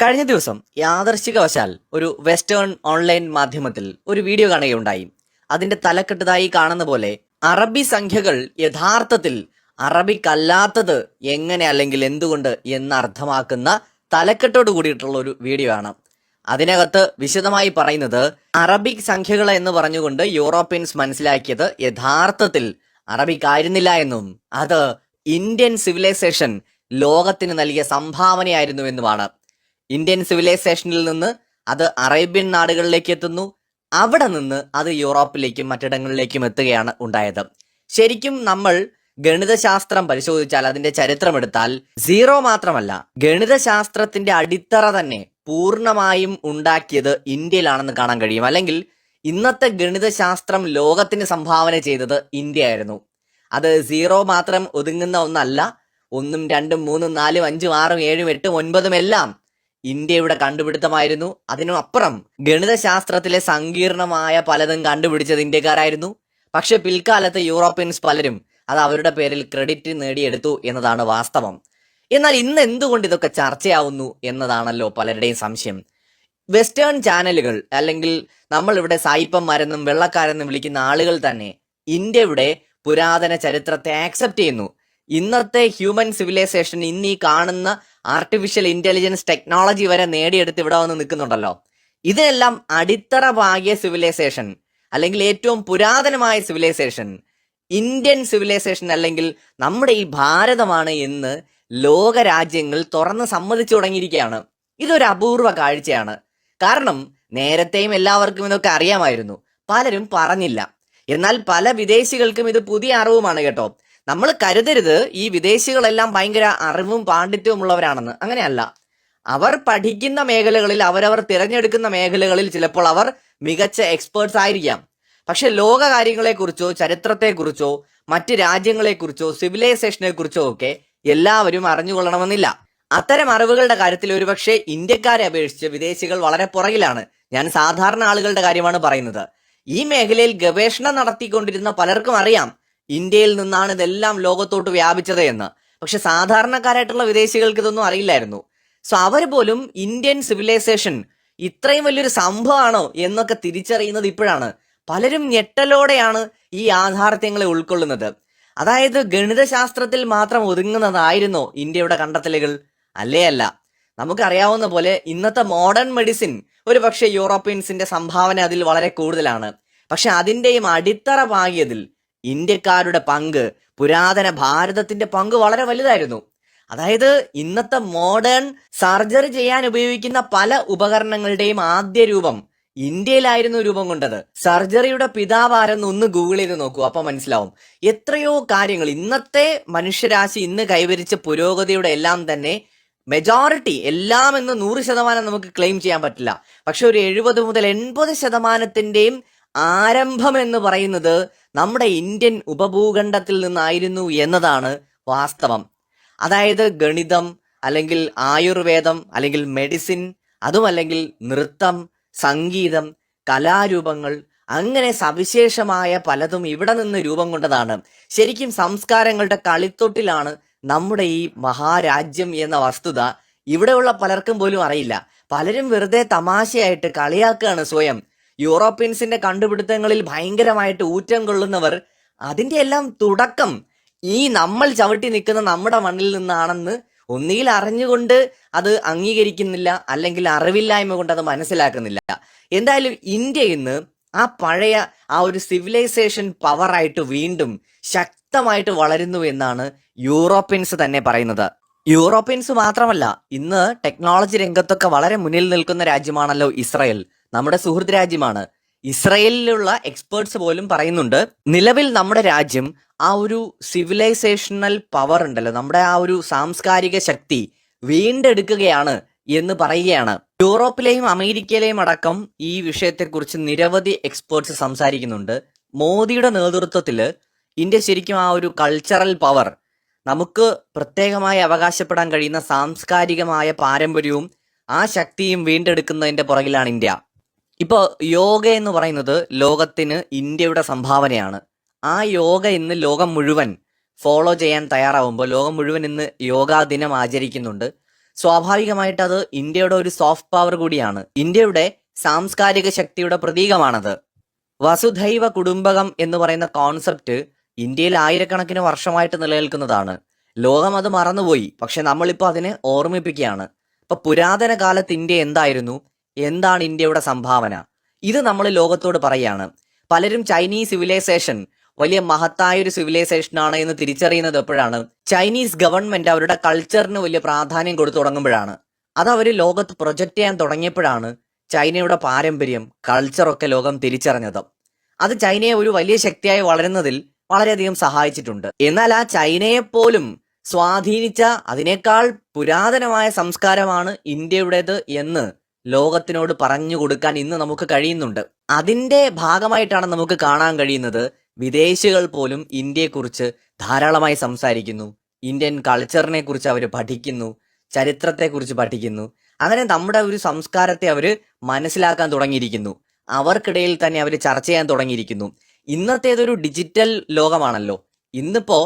കഴിഞ്ഞ ദിവസം യാദർശികവശാൽ ഒരു വെസ്റ്റേൺ ഓൺലൈൻ മാധ്യമത്തിൽ ഒരു വീഡിയോ കാണുകയുണ്ടായി. അതിന്റെ തലക്കെട്ടതായി കാണുന്ന പോലെ അറബി സംഖ്യകൾ യഥാർത്ഥത്തിൽ അറബിക്കല്ലാത്തത് എങ്ങനെ അല്ലെങ്കിൽ എന്തുകൊണ്ട് എന്നർത്ഥമാക്കുന്ന തലക്കെട്ടോട് കൂടിയിട്ടുള്ള ഒരു വീഡിയോ ആണ്. അതിനകത്ത് വിശദമായി പറയുന്നത് അറബിക് സംഖ്യകൾ എന്ന് പറഞ്ഞുകൊണ്ട് യൂറോപ്യൻസ് മനസ്സിലാക്കിയത് യഥാർത്ഥത്തിൽ അറബിക്കായിരുന്നില്ല എന്നും അത് ഇന്ത്യൻ സിവിലൈസേഷൻ ലോകത്തിന് നൽകിയ സംഭാവനയായിരുന്നു എന്നുമാണ്. ഇന്ത്യൻ സിവിലൈസേഷനിൽ നിന്ന് അത് അറേബ്യൻ നാടുകളിലേക്ക് എത്തുന്നു, അവിടെ നിന്ന് അത് യൂറോപ്പിലേക്കും മറ്റിടങ്ങളിലേക്കും എത്തുകയാണ് ഉണ്ടായത്. ശരിക്കും നമ്മൾ ഗണിതശാസ്ത്രം പരിശോധിച്ചാൽ, അതിന്റെ ചരിത്രം എടുത്താൽ, സീറോ മാത്രമല്ല, ഗണിതശാസ്ത്രത്തിന്റെ അടിത്തറ തന്നെ പൂർണ്ണമായും ഉണ്ടാക്കിയത് ഇന്ത്യയിലാണെന്ന് കാണാൻ കഴിയും. അല്ലെങ്കിൽ ഇന്നത്തെ ഗണിതശാസ്ത്രം ലോകത്തിന് സംഭാവന ചെയ്തത് ഇന്ത്യയായിരുന്നു. അത് സീറോ മാത്രം ഒതുങ്ങുന്ന ഒന്നല്ല. 1, 2, 3, 4, 5, 6, 7, 8, 9 എല്ലാം ഇന്ത്യയുടെ കണ്ടുപിടുത്തമായിരുന്നു. അതിനപ്പുറം ഗണിതശാസ്ത്രത്തിലെ സങ്കീർണമായ പലതും കണ്ടുപിടിച്ചത് ഇന്ത്യക്കാരായിരുന്നു. പക്ഷെ പിൽക്കാലത്ത് യൂറോപ്യൻസ് പലരും അത് അവരുടെ പേരിൽ ക്രെഡിറ്റ് നേടിയെടുത്തു എന്നതാണ് വാസ്തവം. എന്നാൽ ഇന്ന് എന്തുകൊണ്ട് ഇതൊക്കെ ചർച്ചയാവുന്നു എന്നതാണല്ലോ പലരുടെയും സംശയം. വെസ്റ്റേൺ ചാനലുകൾ, അല്ലെങ്കിൽ നമ്മൾ ഇവിടെ സായിപ്പന്മാരെന്നും വെള്ളക്കാരെന്നും വിളിക്കുന്ന ആളുകൾ തന്നെ ഇന്ത്യയുടെ പുരാതന ചരിത്രത്തെ ആക്സെപ്റ്റ് ചെയ്യുന്നു. ഇന്നത്തെ ഹ്യൂമൻ സിവിലൈസേഷൻ, ഇന്ന് ഈ കാണുന്ന ആർട്ടിഫിഷ്യൽ ഇന്റലിജൻസ് ടെക്നോളജി വരെ നേടിയെടുത്ത് ഇവിടെ വന്ന് നിൽക്കുന്നുണ്ടല്ലോ. ഇതിനെല്ലാം അടിത്തറ പാകിയ സിവിലൈസേഷൻ, അല്ലെങ്കിൽ ഏറ്റവും പുരാതനമായ സിവിലൈസേഷൻ ഇന്ത്യൻ സിവിലൈസേഷൻ, അല്ലെങ്കിൽ നമ്മുടെ ഈ ഭാരതമാണ് എന്ന് ലോകരാജ്യങ്ങൾ തുറന്ന് സമ്മതിച്ചു തുടങ്ങിയിരിക്കുകയാണ്. ഇതൊരു അപൂർവ കാഴ്ചയാണ്. കാരണം നേരത്തെയും എല്ലാവർക്കും ഇതൊക്കെ അറിയാമായിരുന്നു, പലരും പറഞ്ഞില്ല. എന്നാൽ പല വിദേശികൾക്കും ഇത് പുതിയ അറിവുമാണ് കേട്ടോ. നമ്മൾ കരുതരുത് ഈ വിദേശികളെല്ലാം ഭയങ്കര അറിവും പാണ്ഡിത്യവും ഉള്ളവരാണെന്ന്. അങ്ങനെയല്ല. അവർ പഠിക്കുന്ന മേഖലകളിൽ, അവരവർ തിരഞ്ഞെടുക്കുന്ന മേഖലകളിൽ ചിലപ്പോൾ അവർ മികച്ച എക്സ്പേർട്സ് ആയിരിക്കാം. പക്ഷെ ലോക കാര്യങ്ങളെക്കുറിച്ചോ ചരിത്രത്തെക്കുറിച്ചോ മറ്റ് രാജ്യങ്ങളെക്കുറിച്ചോ സിവിലൈസേഷനെ കുറിച്ചോ ഒക്കെ എല്ലാവരും അറിഞ്ഞുകൊള്ളണമെന്നില്ല. അത്തരം അറിവുകളുടെ കാര്യത്തിൽ ഒരുപക്ഷെ ഇന്ത്യക്കാരെ അപേക്ഷിച്ച് വിദേശികൾ വളരെ പുറകിലാണ്. ഞാൻ സാധാരണ ആളുകളുടെ കാര്യമാണ് പറയുന്നത്. ഈ മേഖലയിൽ ഗവേഷണം നടത്തിക്കൊണ്ടിരുന്ന പലർക്കും അറിയാം ഇന്ത്യയിൽ നിന്നാണ് ഇതെല്ലാം ലോകത്തോട്ട് വ്യാപിച്ചത് എന്ന്. പക്ഷെ സാധാരണക്കാരായിട്ടുള്ള വിദേശികൾക്ക് ഇതൊന്നും അറിയില്ലായിരുന്നു. സോ അവർ പോലും ഇന്ത്യൻ സിവിലൈസേഷൻ ഇത്രയും വലിയൊരു സംഭവമാണോ എന്നൊക്കെ തിരിച്ചറിയുന്നത് ഇപ്പോഴാണ്. പലരും ഞെട്ടലോടെയാണ് ഈ യാഥാർത്ഥ്യങ്ങളെ ഉൾക്കൊള്ളുന്നത്. അതായത് ഗണിതശാസ്ത്രത്തിൽ മാത്രം ഒതുങ്ങുന്നതായിരുന്നോ ഇന്ത്യയുടെ കണ്ടെത്തലുകൾ? അല്ലേ അല്ല. നമുക്കറിയാവുന്ന പോലെ ഇന്നത്തെ മോഡേൺ മെഡിസിൻ ഒരു പക്ഷേ യൂറോപ്യൻസിന്റെ സംഭാവന അതിൽ വളരെ കൂടുതലാണ്. പക്ഷെ അതിന്റെയും അടിത്തറ പാകിയതിൽ ഇന്ത്യക്കാരുടെ പങ്ക്, പുരാതന ഭാരതത്തിന്റെ പങ്ക് വളരെ വലുതായിരുന്നു. അതായത് ഇന്നത്തെ മോഡേൺ സർജറി ചെയ്യാൻ ഉപയോഗിക്കുന്ന പല ഉപകരണങ്ങളുടെയും ആദ്യ രൂപം ഇന്ത്യയിലായിരുന്നു രൂപം കൊണ്ടത്. സർജറിയുടെ പിതാവാരെന്ന് ഒന്ന് ഗൂഗിൾ ചെയ്ത് നോക്കൂ, അപ്പൊ മനസ്സിലാവും. എത്രയോ കാര്യങ്ങൾ ഇന്നത്തെ മനുഷ്യരാശി ഇന്ന് കൈവരിച്ച പുരോഗതിയുടെ എല്ലാം തന്നെ മെജോറിറ്റി, എല്ലാം എന്ന് 100% നമുക്ക് ക്ലെയിം ചെയ്യാൻ പറ്റില്ല. പക്ഷെ ഒരു 70 മുതൽ 80% ആരംഭം എന്ന് പറയുന്നത് നമ്മുടെ ഇന്ത്യൻ ഉപഭൂഖണ്ഡത്തിൽ നിന്നായിരുന്നു എന്നതാണ് വാസ്തവം. അതായത് ഗണിതം, അല്ലെങ്കിൽ ആയുർവേദം, അല്ലെങ്കിൽ മെഡിസിൻ, അതുമല്ലെങ്കിൽ നൃത്തം, സംഗീതം, കലാരൂപങ്ങൾ, അങ്ങനെ സവിശേഷമായ പലതും ഇവിടെ നിന്ന് രൂപം കൊണ്ടതാണ്. ശരിക്കും സംസ്കാരങ്ങളുടെ കളിത്തൊട്ടിലാണ് നമ്മുടെ ഈ മഹാരാജ്യം എന്ന വസ്തുത ഇവിടെയുള്ള പലർക്കും പോലും അറിയില്ല. പലരും വെറുതെ തമാശയായിട്ട് കളിയാക്കുകയാണ് സ്വയം. യൂറോപ്യൻസിന്റെ കണ്ടുപിടുത്തങ്ങളിൽ ഭയങ്കരമായിട്ട് ഊറ്റം കൊള്ളുന്നവർ അതിന്റെ എല്ലാം തുടക്കം ഈ നമ്മൾ ചവിട്ടി നിൽക്കുന്ന നമ്മുടെ മണ്ണിൽ നിന്നാണെന്ന് ഒന്നുകിൽ അറിഞ്ഞുകൊണ്ട് അത് അംഗീകരിക്കുന്നില്ല, അല്ലെങ്കിൽ അറിവില്ലായ്മ കൊണ്ട് അത് മനസ്സിലാക്കുന്നില്ല. എന്തായാലും ഇന്ത്യ ഇന്ന് ആ പഴയ ആ ഒരു സിവിലൈസേഷൻ പവറായിട്ട് വീണ്ടും ശക്തമായിട്ട് വളരുന്നു എന്നാണ് യൂറോപ്യൻസ് തന്നെ പറയുന്നത്. യൂറോപ്യൻസ് മാത്രമല്ല, ഇന്ന് ടെക്നോളജി രംഗത്തൊക്കെ വളരെ മുന്നിൽ നിൽക്കുന്ന രാജ്യമാണല്ലോ ഇസ്രായേൽ. നമ്മുടെ സുഹൃത്ത് രാജ്യമാണ്. ഇസ്രായേലിലുള്ള എക്സ്പേർട്സ് പോലും പറയുന്നുണ്ട്, നിലവിൽ നമ്മുടെ രാജ്യം ആ ഒരു സിവിലൈസേഷണൽ പവർ ഉണ്ടല്ലോ, നമ്മുടെ ആ ഒരു സാംസ്കാരിക ശക്തി വീണ്ടെടുക്കുകയാണ് എന്ന് പറയുകയാണ്. യൂറോപ്പിലെയും അമേരിക്കയിലെയും അടക്കം ഈ വിഷയത്തെക്കുറിച്ച് നിരവധി എക്സ്പേർട്സ് സംസാരിക്കുന്നുണ്ട്. മോദിയുടെ നേതൃത്വത്തിൽ ഇന്ത്യ ശരിക്കും ആ ഒരു കൾച്ചറൽ പവർ, നമുക്ക് പ്രത്യേകമായി അവകാശപ്പെടാൻ കഴിയുന്ന സാംസ്കാരികമായ പാരമ്പര്യവും ആ ശക്തിയും വീണ്ടെടുക്കുന്നതിന്റെ പുറകിലാണ് ഇന്ത്യ. ഇപ്പോൾ യോഗ എന്ന് പറയുന്നത് ലോകത്തിന് ഇന്ത്യയുടെ സംഭാവനയാണ്. ആ യോഗ ഇന്ന് ലോകം മുഴുവൻ ഫോളോ ചെയ്യാൻ തയ്യാറാവുമ്പോൾ, ലോകം മുഴുവൻ ഇന്ന് യോഗാ ദിനം ആചരിക്കുന്നുണ്ട്. സ്വാഭാവികമായിട്ട് അത് ഇന്ത്യയുടെ ഒരു സോഫ്റ്റ് പവർ കൂടിയാണ്. ഇന്ത്യയുടെ സാംസ്കാരിക ശക്തിയുടെ പ്രതീകമാണത്. വസുധൈവ കുടുംബകം എന്ന് പറയുന്ന കോൺസെപ്റ്റ് ഇന്ത്യയിൽ ആയിരക്കണക്കിന് വർഷമായിട്ട് നിലനിൽക്കുന്നതാണ്. ലോകം അത് മറന്നുപോയി. പക്ഷെ നമ്മളിപ്പോൾ അതിനെ ഓർമ്മിപ്പിക്കുകയാണ്. ഇപ്പൊ പുരാതന കാലത്ത് ഇന്ത്യ എന്തായിരുന്നു, എന്താണ് ഇന്ത്യയുടെ സംഭാവന, ഇത് നമ്മൾ ലോകത്തോട് പറയാണ്. പലരും ചൈനീസ് സിവിലൈസേഷൻ വലിയ മഹത്തായ ഒരു സിവിലൈസേഷൻ ആണ് എന്ന് തിരിച്ചറിയുന്നത് എപ്പോഴാണ്? ചൈനീസ് ഗവൺമെന്റ് അവരുടെ കൾച്ചറിന് വലിയ പ്രാധാന്യം കൊടുത്തു തുടങ്ങുമ്പോഴാണ്. അത് അവർ ലോകത്ത് പ്രൊജക്ട് ചെയ്യാൻ തുടങ്ങിയപ്പോഴാണ് ചൈനയുടെ പാരമ്പര്യം, കൾച്ചറൊക്കെ ലോകം തിരിച്ചറിഞ്ഞത്. അത് ചൈനയെ ഒരു വലിയ ശക്തിയായി വളരുന്നതിൽ വളരെയധികം സഹായിച്ചിട്ടുണ്ട്. എന്നാൽ ആ ചൈനയെ പോലും സ്വാധീനിച്ച അതിനേക്കാൾ പുരാതനമായ സംസ്കാരമാണ് ഇന്ത്യയുടേത് എന്ന് ലോകത്തിനോട് പറഞ്ഞു കൊടുക്കാൻ ഇന്ന് നമുക്ക് കഴിയുന്നുണ്ട്. അതിന്റെ ഭാഗമായിട്ടാണ് നമുക്ക് കാണാൻ കഴിയുന്നത് വിദേശികൾ പോലും ഇന്ത്യയെക്കുറിച്ച് ധാരാളമായി സംസാരിക്കുന്നു, ഇന്ത്യൻ കൾച്ചറിനെ കുറിച്ച് അവർ പഠിക്കുന്നു, ചരിത്രത്തെക്കുറിച്ച് പഠിക്കുന്നു. അങ്ങനെ നമ്മുടെ ഒരു സംസ്കാരത്തെ അവർ മനസ്സിലാക്കാൻ തുടങ്ങിയിരിക്കുന്നു. അവർക്കിടയിൽ തന്നെ അവർ ചർച്ച ചെയ്യാൻ തുടങ്ങിയിരിക്കുന്നു. ഇന്നത്തേതൊരു ഡിജിറ്റൽ ലോകമാണല്ലോ. ഇന്നിപ്പോ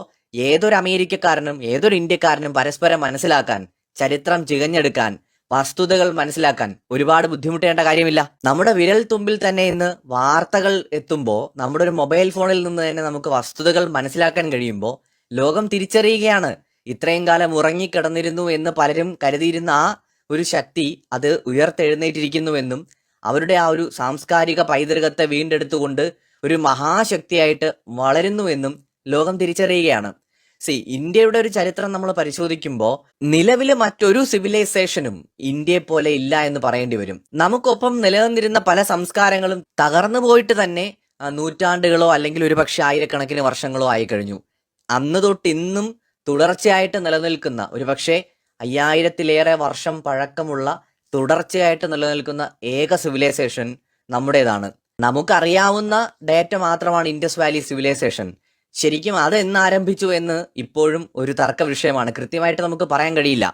ഏതൊരു അമേരിക്കക്കാരനും ഏതൊരു ഇന്ത്യക്കാരനും പരസ്പരം മനസ്സിലാക്കാൻ, ചരിത്രം ചികഞ്ഞെടുക്കാൻ, വസ്തുതകൾ മനസ്സിലാക്കാൻ ഒരുപാട് ബുദ്ധിമുട്ടേണ്ട കാര്യമില്ല. നമ്മുടെ വിരൽ തുമ്പിൽ തന്നെ ഇന്ന് വാർത്തകൾ എത്തുമ്പോൾ, നമ്മുടെ ഒരു മൊബൈൽ ഫോണിൽ നിന്ന് തന്നെ നമുക്ക് വസ്തുതകൾ മനസ്സിലാക്കാൻ കഴിയുമ്പോൾ ലോകം തിരിച്ചറിയുകയാണ് ഇത്രയും കാലം ഉറങ്ങിക്കിടന്നിരുന്നു എന്ന് പലരും കരുതിയിരുന്ന ആ ഒരു ശക്തി അത് ഉയർത്തെഴുന്നേറ്റിരിക്കുന്നുവെന്നും അവരുടെ ആ ഒരു സാംസ്കാരിക പൈതൃകത്തെ വീണ്ടെടുത്തുകൊണ്ട് ഒരു മഹാശക്തിയായിട്ട് വളരുന്നുവെന്നും ലോകം തിരിച്ചറിയുകയാണ്. ഇന്ത്യയുടെ ഒരു ചരിത്രം നമ്മൾ പരിശോധിക്കുമ്പോൾ നിലവിൽ മറ്റൊരു സിവിലൈസേഷനും ഇന്ത്യയെ പോലെ ഇല്ല എന്ന് പറയേണ്ടി വരും. നമുക്കൊപ്പം നിലനിന്നിരുന്ന പല സംസ്കാരങ്ങളും തകർന്നു പോയിട്ട് തന്നെ നൂറ്റാണ്ടുകളോ അല്ലെങ്കിൽ ഒരുപക്ഷെ ആയിരക്കണക്കിന് വർഷങ്ങളോ ആയി കഴിഞ്ഞു. അന്ന് തൊട്ട് ഇന്നും തുടർച്ചയായിട്ട് നിലനിൽക്കുന്ന, ഒരുപക്ഷെ 5000-ലേറെ വർഷം പഴക്കമുള്ള തുടർച്ചയായിട്ട് നിലനിൽക്കുന്ന ഏക സിവിലൈസേഷൻ നമ്മുടേതാണ്. നമുക്കറിയാവുന്ന ഡേറ്റ മാത്രമാണ് ഇൻഡസ് വാലി സിവിലൈസേഷൻ. ശരിക്കും അത് എന്ന് ആരംഭിച്ചു എന്ന് ഇപ്പോഴും ഒരു തർക്ക വിഷയമാണ്. കൃത്യമായിട്ട് നമുക്ക് പറയാൻ കഴിയില്ല.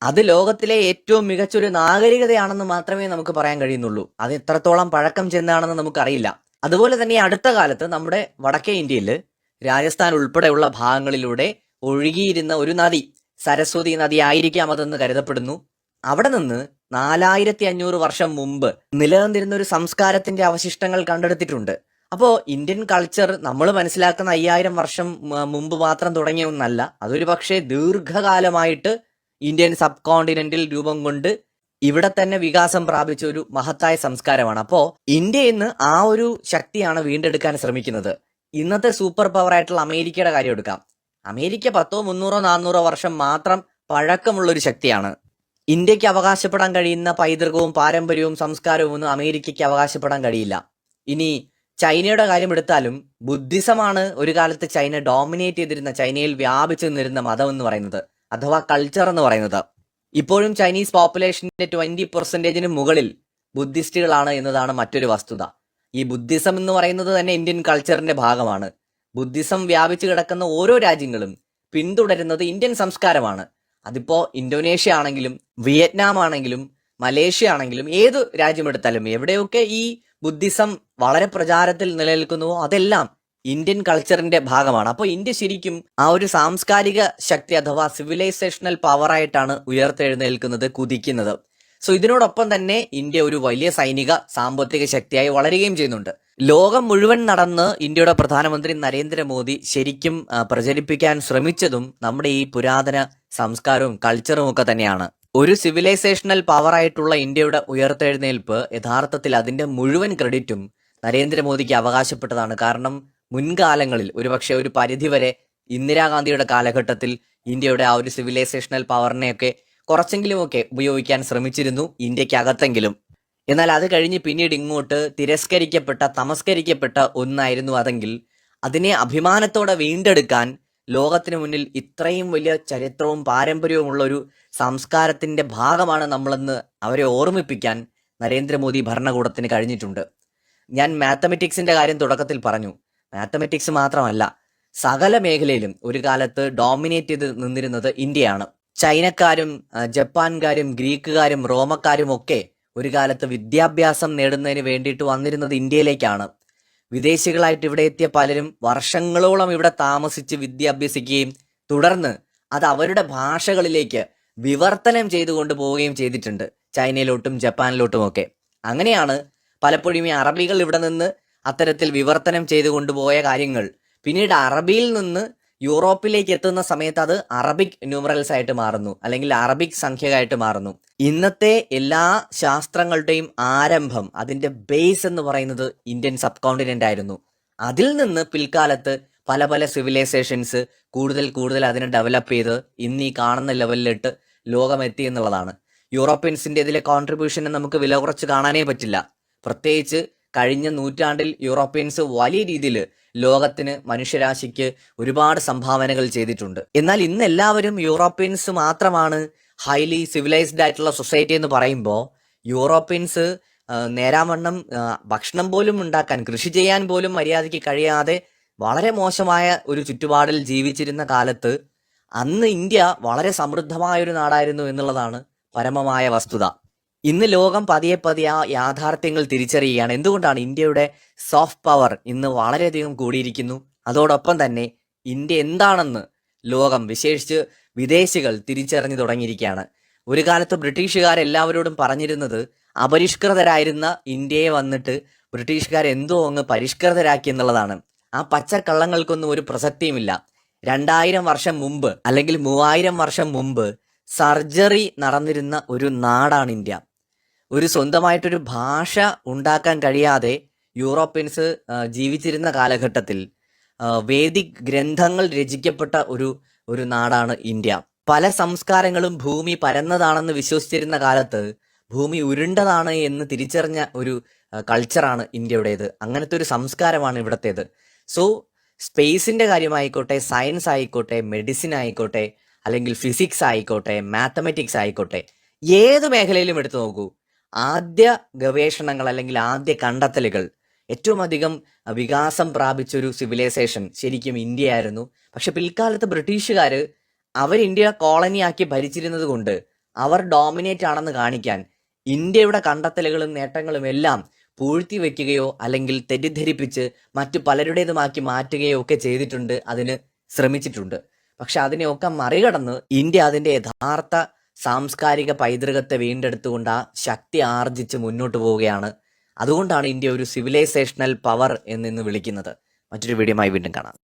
അത് ലോകത്തിലെ ഏറ്റവും മികച്ചൊരു നാഗരികതയാണെന്ന് മാത്രമേ നമുക്ക് പറയാൻ കഴിയുന്നുള്ളൂ. അത് എത്രത്തോളം പഴക്കം ചെന്നാണെന്ന് നമുക്കറിയില്ല. അതുപോലെ തന്നെ അടുത്ത കാലത്ത് നമ്മുടെ വടക്കേ ഇന്ത്യയിൽ രാജസ്ഥാൻ ഉൾപ്പെടെയുള്ള ഭാഗങ്ങളിലൂടെ ഒഴുകിയിരുന്ന ഒരു നദി, സരസ്വതി നദി ആയിരിക്കാം അതെന്ന് കരുതപ്പെടുന്നു. അവിടെ നിന്ന് 4500 വർഷം മുമ്പ് നിലനിന്നിരുന്ന ഒരു സംസ്കാരത്തിന്റെ അവശിഷ്ടങ്ങൾ കണ്ടെടുത്തിട്ടുണ്ട്. അപ്പോൾ ഇന്ത്യൻ കൾച്ചർ നമ്മൾ മനസ്സിലാക്കുന്ന 5000 വർഷം മുമ്പ് മാത്രം തുടങ്ങിയ ഒന്നല്ല. അതൊരു പക്ഷേ ദീർഘകാലമായിട്ട് ഇന്ത്യൻ സബ് കോണ്ടിനെന്റിൽ രൂപം കൊണ്ട് ഇവിടെ തന്നെ വികാസം പ്രാപിച്ച ഒരു മഹത്തായ സംസ്കാരമാണ്. അപ്പോൾ ഇന്ത്യ ഇന്ന് ആ ഒരു ശക്തിയാണ് വീണ്ടെടുക്കാൻ ശ്രമിക്കുന്നത്. ഇന്നത്തെ സൂപ്പർ പവർ ആയിട്ടുള്ള അമേരിക്കയുടെ കാര്യം എടുക്കാം. അമേരിക്ക 100, 300, 400 വർഷം മാത്രം പഴക്കമുള്ള ഒരു ശക്തിയാണ്. ഇന്ത്യക്ക് അവകാശപ്പെടാൻ കഴിയുന്ന പൈതൃകവും പാരമ്പര്യവും സംസ്കാരവും ഒന്നും അമേരിക്കയ്ക്ക് അവകാശപ്പെടാൻ കഴിയില്ല. ഇനി ചൈനയുടെ കാര്യം എടുത്താലും ബുദ്ധിസമാണ് ഒരു കാലത്ത് ചൈന ഡോമിനേറ്റ് ചെയ്തിരുന്ന, ചൈനയിൽ വ്യാപിച്ചു നിന്നിരുന്ന മതം എന്ന് പറയുന്നത്, അഥവാ കൾച്ചർ എന്ന് പറയുന്നത്. ഇപ്പോഴും ചൈനീസ് പോപ്പുലേഷന്റെ 20% മുകളിൽ ബുദ്ധിസ്റ്റുകളാണ് എന്നതാണ് മറ്റൊരു വസ്തുത. ഈ ബുദ്ധിസം എന്ന് പറയുന്നത് തന്നെ ഇന്ത്യൻ കൾച്ചറിന്റെ ഭാഗമാണ്. ബുദ്ധിസം വ്യാപിച്ചു കിടക്കുന്ന ഓരോ രാജ്യങ്ങളും പിന്തുടരുന്നത് ഇന്ത്യൻ സംസ്കാരമാണ്. അതിപ്പോ ഇന്തോനേഷ്യ ആണെങ്കിലും വിയറ്റ്നാം ആണെങ്കിലും മലേഷ്യ ആണെങ്കിലും ഏത് രാജ്യമെടുത്താലും എവിടെയൊക്കെ ഈ ബുദ്ധിസം വളരെ പ്രചാരത്തിൽ നിലനിൽക്കുന്നുവോ അതെല്ലാം ഇന്ത്യൻ കൾച്ചറിന്റെ ഭാഗമാണ്. അപ്പോൾ ഇന്ത്യ ശരിക്കും ആ ഒരു സാംസ്കാരിക ശക്തി അഥവാ സിവിലൈസേഷണൽ പവറായിട്ടാണ് ഉയർത്തെഴുന്നേൽക്കുന്നത്, കുതിക്കുന്നത്. ഇതിനോടൊപ്പം തന്നെ ഇന്ത്യ ഒരു വലിയ സൈനിക സാമ്പത്തിക ശക്തിയായി വളരുകയും ചെയ്യുന്നുണ്ട്. ലോകം മുഴുവൻ നടന്ന് ഇന്ത്യയുടെ പ്രധാനമന്ത്രി നരേന്ദ്രമോദി ശരിക്കും പ്രചരിപ്പിക്കാൻ ശ്രമിച്ചതും നമ്മുടെ ഈ പുരാതന സംസ്കാരവും കൾച്ചറും ഒക്കെ തന്നെയാണ്. ഒരു സിവിലൈസേഷണൽ പവറായിട്ടുള്ള ഇന്ത്യയുടെ ഉയർത്തെഴുന്നേൽപ്പ് യഥാർത്ഥത്തിൽ അതിന്റെ മുഴുവൻ ക്രെഡിറ്റും നരേന്ദ്രമോദിക്ക് അവകാശപ്പെട്ടതാണ്. കാരണം മുൻകാലങ്ങളിൽ ഒരുപക്ഷെ ഒരു പരിധിവരെ ഇന്ദിരാഗാന്ധിയുടെ കാലഘട്ടത്തിൽ ഇന്ത്യയുടെ ആ ഒരു സിവിലൈസേഷണൽ പവറിനെയൊക്കെ കുറച്ചെങ്കിലുമൊക്കെ ഉപയോഗിക്കാൻ ശ്രമിച്ചിരുന്നു, ഇന്ത്യക്കകത്തെങ്കിലും. എന്നാൽ അത് കഴിഞ്ഞ് പിന്നീട് ഇങ്ങോട്ട് തിരസ്കരിക്കപ്പെട്ട, തമസ്കരിക്കപ്പെട്ട ഒന്നായിരുന്നു അതെങ്കിൽ അതിനെ അഭിമാനത്തോടെ വീണ്ടെടുക്കാൻ ലോകത്തിന് മുന്നിൽ ഇത്രയും വലിയ ചരിത്രവും പാരമ്പര്യവും ഉള്ള ഒരു സംസ്കാരത്തിന്റെ ഭാഗമാണ് നമ്മളെന്ന് അവരെ ഓർമ്മിപ്പിക്കാൻ നരേന്ദ്രമോദി ഭരണകൂടത്തിന് കഴിഞ്ഞിട്ടുണ്ട്. ഞാൻ മാത്തമെറ്റിക്സിന്റെ കാര്യം തുടക്കത്തിൽ പറഞ്ഞു. മാത്തമെറ്റിക്സ് മാത്രമല്ല, സകല മേഖലയിലും ഒരു കാലത്ത് ഡോമിനേറ്റ് ചെയ്ത് നിന്നിരുന്നത് ഇന്ത്യയാണ്. ചൈനക്കാരും ജപ്പാൻകാരും ഗ്രീക്കുകാരും റോമക്കാരും ഒക്കെ ഒരു കാലത്ത് വിദ്യാഭ്യാസം നേടുന്നതിന് വേണ്ടിയിട്ട് വന്നിരുന്നത് ഇന്ത്യയിലേക്കാണ്. വിദേശികളായിട്ട് ഇവിടെ എത്തിയ പലരും വർഷങ്ങളോളം ഇവിടെ താമസിച്ച് വിദ്യ അഭ്യസിക്കുകയും തുടർന്ന് അത് അവരുടെ ഭാഷകളിലേക്ക് വിവർത്തനം ചെയ്തു കൊണ്ടുപോവുകയും ചെയ്തിട്ടുണ്ട്, ചൈനയിലോട്ടും ജപ്പാനിലോട്ടും ഒക്കെ. അങ്ങനെയാണ് പലപ്പോഴും ഈ അറബികൾ ഇവിടെ നിന്ന് അത്തരത്തിൽ വിവർത്തനം ചെയ്തു കൊണ്ടുപോയ കാര്യങ്ങൾ പിന്നീട് അറബിയിൽ നിന്ന് യൂറോപ്പിലേക്ക് എത്തുന്ന സമയത്ത് അത് അറബിക് ന്യൂമറൽസ് ആയിട്ട് മാറുന്നു, അല്ലെങ്കിൽ അറബിക് സംഖ്യയായിട്ട് മാറുന്നു. ഇന്നത്തെ എല്ലാ ശാസ്ത്രങ്ങളുടെയും ആരംഭം, അതിന്റെ ബേസ് എന്ന് പറയുന്നത് ഇന്ത്യൻ സബ് കോണ്ടിനെന്റ് ആയിരുന്നു. അതിൽ നിന്ന് പിൽക്കാലത്ത് പല പല സിവിലൈസേഷൻസ് കൂടുതൽ അതിനെ ഡെവലപ്പ് ചെയ്ത് ഇന്ന് ഈ കാണുന്ന ലെവലിലിട്ട് ലോകമെത്തി എന്നുള്ളതാണ്. യൂറോപ്യൻസിന്റെ ഇതിലെ കോൺട്രിബ്യൂഷനെ നമുക്ക് വില കുറച്ച് കാണാനേ പറ്റില്ല. പ്രത്യേകിച്ച് കഴിഞ്ഞ നൂറ്റാണ്ടിൽ യൂറോപ്യൻസ് വലിയ രീതിയിൽ ലോകത്തിന്, മനുഷ്യരാശിക്ക് ഒരുപാട് സംഭാവനകൾ ചെയ്തിട്ടുണ്ട്. എന്നാൽ ഇന്ന് എല്ലാവരും യൂറോപ്യൻസ് മാത്രമാണ് ഹൈലി സിവിലൈസ്ഡ് ആയിട്ടുള്ള സൊസൈറ്റി എന്ന് പറയുമ്പോൾ, യൂറോപ്യൻസ് നേരാവണ്ണം ഭക്ഷണം പോലും ഉണ്ടാക്കാൻ, കൃഷി ചെയ്യാൻ പോലും മര്യാദയ്ക്ക് കഴിയാതെ വളരെ മോശമായ ഒരു ചുറ്റുപാടിൽ ജീവിച്ചിരുന്ന കാലത്ത് അന്ന് ഇന്ത്യ വളരെ സമൃദ്ധമായ ഒരു നാടായിരുന്നു എന്നുള്ളതാണ് പരമമായ വസ്തുത. ഇന്ന് ലോകം പതിയെ പതിയെ ആ യാഥാർത്ഥ്യങ്ങൾ തിരിച്ചറിയുകയാണ്. എന്തുകൊണ്ടാണ് ഇന്ത്യയുടെ സോഫ്റ്റ് പവർ ഇന്ന് വളരെയധികം കൂടിയിരിക്കുന്നു. അതോടൊപ്പം തന്നെ ഇന്ത്യ എന്താണെന്ന് ലോകം, വിശേഷിച്ച് വിദേശികൾ തിരിച്ചറിഞ്ഞു തുടങ്ങിയിരിക്കുകയാണ്. ഒരു കാലത്ത് ബ്രിട്ടീഷുകാരെല്ലാവരോടും പറഞ്ഞിരുന്നത് അപരിഷ്കൃതരായിരുന്ന ഇന്ത്യയെ വന്നിട്ട് ബ്രിട്ടീഷുകാർ എന്തോ അങ്ങ് പരിഷ്കൃതരാക്കി എന്നുള്ളതാണ്. ആ പച്ചക്കള്ളങ്ങൾക്കൊന്നും ഒരു പ്രസക്തിയുമില്ല. 2000 വർഷം മുമ്പ് അല്ലെങ്കിൽ 3000 വർഷം മുമ്പ് സർജറി നടന്നിരുന്ന ഒരു നാടാണ് ഇന്ത്യ. ഒരു സ്വന്തമായിട്ടൊരു ഭാഷ ഉണ്ടാക്കാൻ കഴിയാതെ യൂറോപ്യൻസ് ജീവിച്ചിരുന്ന കാലഘട്ടത്തിൽ വേദിക് ഗ്രന്ഥങ്ങൾ രചിക്കപ്പെട്ട ഒരു നാടാണ് ഇന്ത്യ. പല സംസ്കാരങ്ങളും ഭൂമി പരന്നതാണെന്ന് വിശ്വസിച്ചിരുന്ന കാലത്ത് ഭൂമി ഉരുണ്ടതാണ് എന്ന് തിരിച്ചറിഞ്ഞ ഒരു കൾച്ചറാണ് ഇന്ത്യയുടേത്. അങ്ങനത്തെ ഒരു സംസ്കാരമാണ് ഇവിടത്തേത്. സോ സ്പേസിന്റെ കാര്യമായിക്കോട്ടെ, സയൻസ് ആയിക്കോട്ടെ, മെഡിസിൻ ആയിക്കോട്ടെ, അല്ലെങ്കിൽ ഫിസിക്സ് ആയിക്കോട്ടെ, മാത്തമാറ്റിക്സ് ആയിക്കോട്ടെ, ഏത് മേഖലയിലും എടുത്തു നോക്കൂ, ആദ്യ ഗവേഷണങ്ങൾ അല്ലെങ്കിൽ ആദ്യ കണ്ടെത്തലുകൾ, ഏറ്റവും അധികം വികാസം പ്രാപിച്ചൊരു സിവിലൈസേഷൻ ശരിക്കും ഇന്ത്യയായിരുന്നു. പക്ഷെ പിൽക്കാലത്ത് ബ്രിട്ടീഷുകാർ അവർ ഇന്ത്യ കോളനിയാക്കി ഭരിച്ചിരുന്നത് കൊണ്ട് അവർ ഡോമിനേറ്റ് ആണെന്ന് കാണിക്കാൻ ഇന്ത്യയുടെ കണ്ടെത്തലുകളും നേട്ടങ്ങളും എല്ലാം പൂഴ്ത്തി വെക്കുകയോ അല്ലെങ്കിൽ തെറ്റിദ്ധരിപ്പിച്ച് മറ്റു പലരുടേതുമാക്കി മാറ്റുകയോ ഒക്കെ ചെയ്തിട്ടുണ്ട്, അതിന് ശ്രമിച്ചിട്ടുണ്ട്. പക്ഷെ അതിനെയൊക്കെ മറികടന്ന് ഇന്ത്യ അതിന്റെ യഥാർത്ഥ സാംസ്കാരിക പൈതൃകത്തെ വീണ്ടെടുത്തുകൊണ്ട് ആ ശക്തി ആർജിച്ച് മുന്നോട്ട് പോവുകയാണ്. അതുകൊണ്ടാണ് ഇന്ത്യ ഒരു സിവിലൈസേഷണൽ പവർ എന്നിന്ന് വിളിക്കുന്നത്. മറ്റൊരു വീഡിയോയുമായി വീണ്ടും കാണാം.